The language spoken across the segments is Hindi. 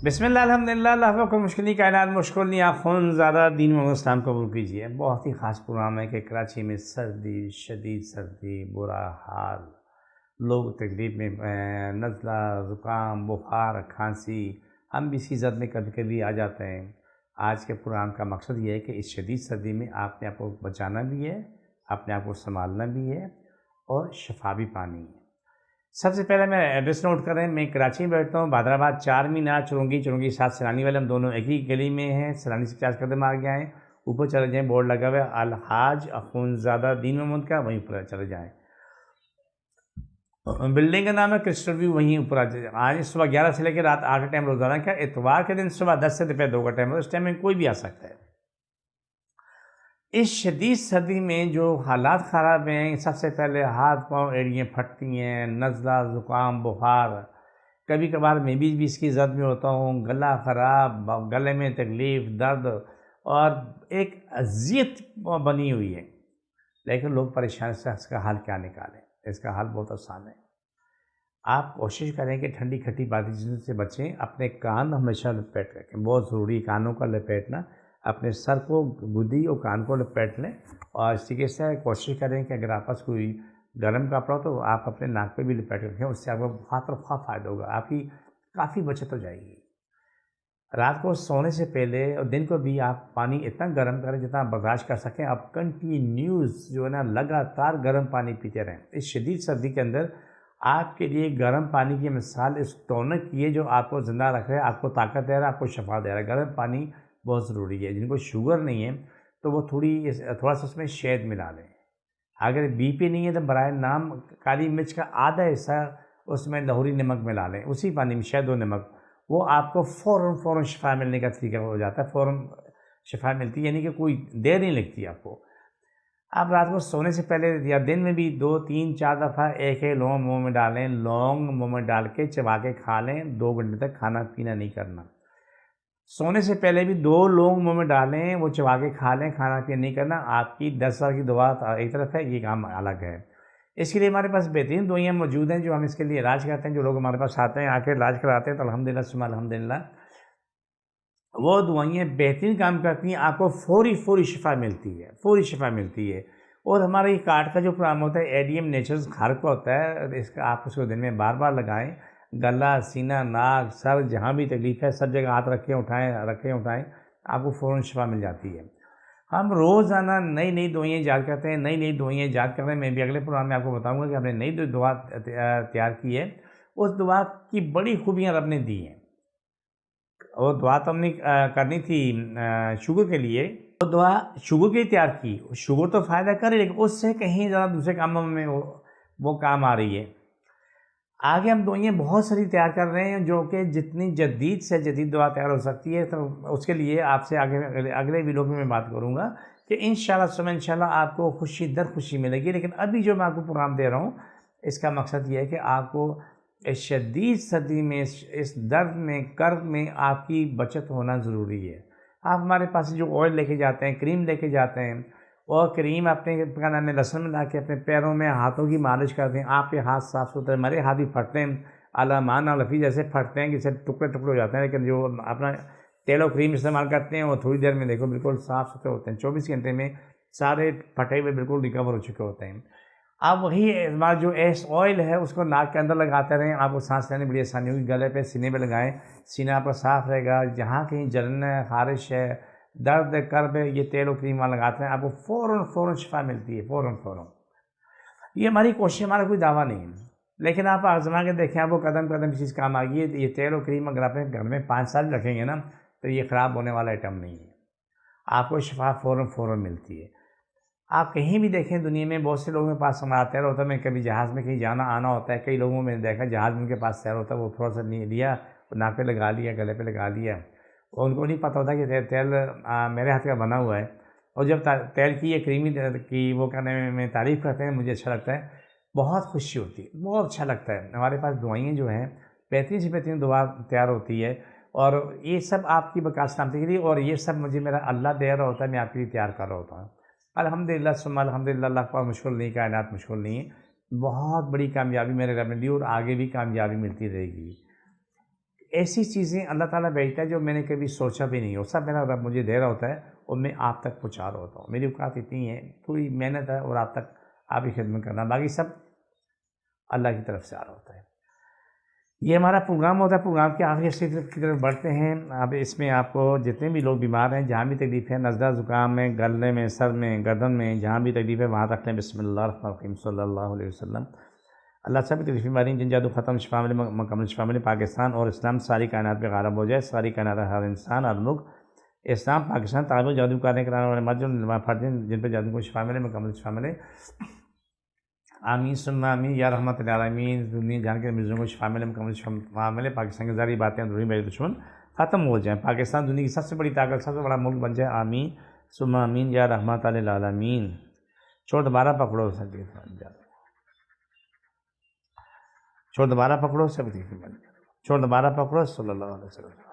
बिस्मिल्लाह अल्हम्दुलिल्लाह अल्लाह को मुश्किल कायनात मुश्किल नहीं आखुन ज़्यादा दीन व इस्लाम कबूल कीजिए। बहुत ही ख़ास प्रोग्राम है कि कराची में सर्दी, शदीद सर्दी, बुरा हाल, लोग तकलीफ़ में, नज़ला, ज़ुकाम, बुखार, खांसी, हम भी इसी ज़द में कभी कभी आ जाते हैं। आज के प्रोग्राम का मकसद ये है कि इस शदीद सर्दी में आपने आप को बचाना भी है, अपने आप को संभालना भी है और शफा भी पानी है। सबसे पहले मैं एड्रेस नोट करें, मैं कराची में बैठता हूँ, भादराबाद 4 मीनार, चुरंगी साथ सैलानी वाले, हम दोनों एक ही गली में हैं। सैलानी से 4 कदम आगे आएँ, ऊपर चले जाएँ, बोर्ड लगा हुआ है अलहाज अखुनज़ादा दीन महमूद का, वहीं ऊपर चले जाएँ। बिल्डिंग का नाम है क्रिस्टल व्यू, वहीं ऊपर आज सुबह 11 से लेकर रात 8 का टाइम रोज़ाना का। इतवार के दिन सुबह 10 से दोपहर 2 का टाइम है, उस टाइम में कोई भी आ सकता है। इस शदीद सर्दी में जो हालात ख़राब हैं, सबसे पहले हाथ पाँव एड़ियाँ फटती हैं, नज़ला, ज़ुकाम, बुखार, कभी कभार मैं भी इसकी ज़द में होता हूँ, गला ख़राब, गले में तकलीफ़, दर्द और एक अज़ियत बनी हुई है। लेकिन लोग परेशान से इसका हल क्या निकालें? इसका हल बहुत आसान है। आप कोशिश करें कि ठंडी खट्टी बातें चीज़ों से बचें। अपने कान हमेशा लपेट रखें, बहुत ज़रूरी, कानों का लपेटना। अपने सर को, गुद्दी और कान को लपेट लें और इस तरीके से कोशिश करें कि अगर आपके पास कोई गर्म कपड़ा हो तो आप अपने नाक पे भी लपेट रखें। उससे आपको बहुत रफा फ़ायदा होगा, आपकी काफ़ी बचत हो जाएगी। रात को सोने से पहले और दिन को भी आप पानी इतना गर्म करें जितना आप बर्दाश्त कर सकें। आप कंटिन्यूस जो है ना, लगातार गर्म पानी पीते रहें। इस शदीद सर्दी के अंदर आपके लिए गर्म पानी की मिसाल इस टॉनिक की है जो आपको ज़िंदा रख रहा है, आपको ताकत दे रहा है, आपको शफा दे रहा है। गर्म पानी बहुत ज़रूरी है। जिनको शुगर नहीं है तो वो थोड़ा सा उसमें शहद मिला लें। अगर बीपी नहीं है तो बराए नाम काली मिर्च का आधा हिस्सा उसमें लाहौरी नमक मिला लें, उसी पानी में शहद और नमक। वो आपको फ़ौरन शिफा मिलने का तरीका हो जाता है, फ़ौरन शिफा मिलती है, यानी कि कोई देर नहीं लगती आपको। आप रात को सोने से पहले या दिन में भी 2, 3, 4 दफ़ा एक लौंग मुँह में डालें। लौंग मुँह में डाल के चबा के खा लें। 2 घंटे तक खाना पीना नहीं करना। सोने से पहले भी 2 लौंग मुँह में डालें, वो चबा के खा लें, खाना पीना नहीं करना। आपकी 10 साल की दवा एक तरफ है, ये काम अलग है। इसके लिए हमारे पास बेहतरीन दवाइयाँ मौजूद हैं जो हम इसके लिए इलाज करते हैं। जो लोग हमारे पास आते हैं, आके इलाज कराते हैं तो अल्हम्दुलिल्लाह सुम्मा अल्हम्दुलिल्लाह वो दवाइयाँ बेहतरीन काम करती हैं। आपको फ़ौरी शिफा मिलती है, फ़ौरी शिफा मिलती है। और हमारा ये कार्ड का जो प्रोग्राम होता है, एडीएम नेचुरल्स घर का होता है। इसका आप उसको दिन में बार लगाएं। गला, सीना, नाक, सर, जहाँ भी तकलीफ़ है सब जगह हाथ रखें उठाएं, आपको फ़ौरन शिफा मिल जाती है। हम रोज़ाना नई दवाइयाँ ईजाद करते हैं, नई दवाइयाँ ईजाद कर रहे हैं। मैं भी अगले प्रोग्राम में आपको बताऊँगा कि हमने नई दवा तैयार की है। उस दवा की बड़ी खूबियाँ रब ने दी हैं। वो दवा तो हमने करनी थी शुगर के लिए। वो दवा शुगर के लिए तैयार की। शुगर तो फ़ायदा करे, लेकिन उससे कहीं ज़्यादा दूसरे कामों में वो काम आ रही है। आगे हम दवाइयाँ बहुत सारी तैयार कर रहे हैं जो कि जितनी जदीद से जदीद दवा तैयार हो सकती है। तो उसके लिए आपसे अगले वीडियो में मैं बात करूँगा कि इंशाल्लाह आपको खुशी दर खुशी मिलेगी। लेकिन अभी जो मैं आपको प्रोग्राम दे रहा हूँ, इसका मकसद ये है कि आपको इस शदीद सर्दी में, इस दर्द में, कर्ब में आपकी बचत होना ज़रूरी है। आप हमारे पास जो ऑयल लेके जाते हैं, क्रीम लेके जाते हैं, और क्रीम अपने क्या नाम है लहसुन मिला के अपने पैरों में, हाथों की मालिश करते हैं। आपके हाथ साफ़ सुथरे, हमारे हाथ भी फटते हैं, अलामान अलफ़ी जैसे फटते हैं कि सिर्फ टुकड़े हो जाते हैं। लेकिन जो अपना तेल और क्रीम इस्तेमाल करते हैं वो थोड़ी देर में देखो बिल्कुल साफ़ सुथरे होते हैं। 24 घंटे में सारे फटे हुए बिल्कुल रिकवर हो चुके होते हैं। आप वही बात जो ऑयल है उसको नाक के अंदर लगाते रहें, आपको सांस लेने में बड़ी आसानी होगी। गले पे, सीने पे लगाएं, सीना आपका साफ़ रहेगा। जहाँ कहीं जलन है, ख़ारिश है, दर्द कर्ब है, ये तेल और क्रीम वाला लगाते हैं, आपको फ़ौरन शिफा मिलती है, फ़ौरन। ये हमारी कोशिश, हमारा कोई दावा नहीं है, लेकिन आप आजमा के देखें, आपको कदम कदम चीज़ काम आ गई है। ये तेल और क्रीम अगर अपने घर में 5 साल रखेंगे ना, तो ये ख़राब होने वाला आइटम नहीं है। आपको शिफा फ़ौरन मिलती है। आप कहीं भी देखें दुनिया में, बहुत से लोगों के पास हमारा तैर होता है। मैं कभी जहाज़ में कहीं जाना आना होता है, कई लोगों में देखा जहाज़ में उनके पास तैर होता है, वो थोड़ा सा नहीं लिया, नाक पे लगा लिया, गले पे लगा लिया, और उनको नहीं पता होता कि तेल मेरे हाथ का बना हुआ है। और जब तेल की या क्रीमी की वो करने में तारीफ़ करते हैं, मुझे अच्छा लगता है, बहुत खुशी होती है, बहुत अच्छा लगता है। हमारे पास दवाइयाँ जो हैं, बेहतरीन से बेहतरीन दवा तैयार होती है, और ये सब आपकी बका सलामती के लिए, और ये सब मुझे मेरा अल्लाह दे रहा होता है, मैं आपके लिए तैयार कर रहा होता हूँ। अल्हम्दुलिल्लाह सुम्मा अल्हम्दुलिल्लाह, अल्लाह का मुश्किल नहीं, कायनात मुश्किल नहीं है। बहुत बड़ी कामयाबी मेरे रब ने दी और आगे भी कामयाबी मिलती रहेगी। ऐसी चीज़ें अल्लाह ताला भेजता है जो मैंने कभी सोचा भी नहीं हो, सब मेरा रब मुझे दे रहा होता है और मैं आप तक पहुँचा रहा होता हूँ। मेरी औकात इतनी है, पूरी मेहनत है और आप तक आप ही खिदमत करना, बाकी सब अल्लाह की तरफ से आ रहा होता है। ये हमारा प्रोग्राम होता है। प्रोग्राम के आखिरी हिस्से की तरफ बढ़ते हैं। अब इसमें आपको जितने भी लोग बीमार हैं, जहाँ भी तकलीफ़ है, नज़ला ज़ुकाम में, गले में, सर में, गर्दन में, जहाँ भी तकलीफ़ है वहाँ रख लें बिस्मिल्लाह रहमान रहीम सल्लल्लाहु अलैहि वसल्लम। अल्लाह सब तकलीफ़ बीमारी जिन जादू ख़त्म, शिफा मिले, मुकम्मल शिफा मिले। पाकिस्तान और इस्लाम सारी कायनात पे गालिब हो जाए, सारी कायनात हर इंसान हर मुल्क इस्लाम पाकिस्तान ताल्लुक़ जादू करने कराने वाले मर्द फर्जन जिन पर जादू को शिफा मिले, मुकम्मल शिफा मिले। आमीन सुम्मा आमीन या रहमत लिल आलमीन। दुनिया जान के मरीजों को शिफा मिले, मुकम्मल शिफा मिले। पाकिस्तान की ज़ारी बातें अंदरूनी मेरे दुश्मन ख़त्म हो जाएँ। पाकिस्तान दुनिया की सबसे बड़ी ताकत, सबसे बड़ा मुल्क बन जाए। आमीन सुम्मा आमीन या रहमत लिल आलमीन। छोड़ दोबारा पकड़ो छोड़ दोबारा पकड़ो सब छोड़ दोबारा पकड़ो सल्लल्लाहु अलैहि वसल्लम।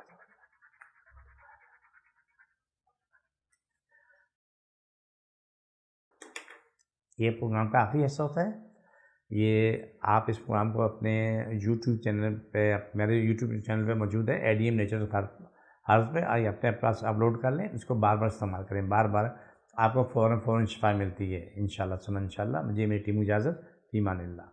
ये प्रोग्राम का आखिरी हिस्सा होता है। ये आप इस प्रोग्राम को अपने यूट्यूब चैनल पे, मेरे यूट्यूब चैनल पे मौजूद है, एडीएम नेचुरल हर्ब्स पे आइए अपने पास अपलोड कर लें। इसको बार बार इस्तेमाल करें, बार बार आपको फ़ौरन शिफा मिलती है इंशाल्लाह सुम्मा इंशाल्लाह। मुझे मेरी टीम इजाज़त, ईमान अल्लाह।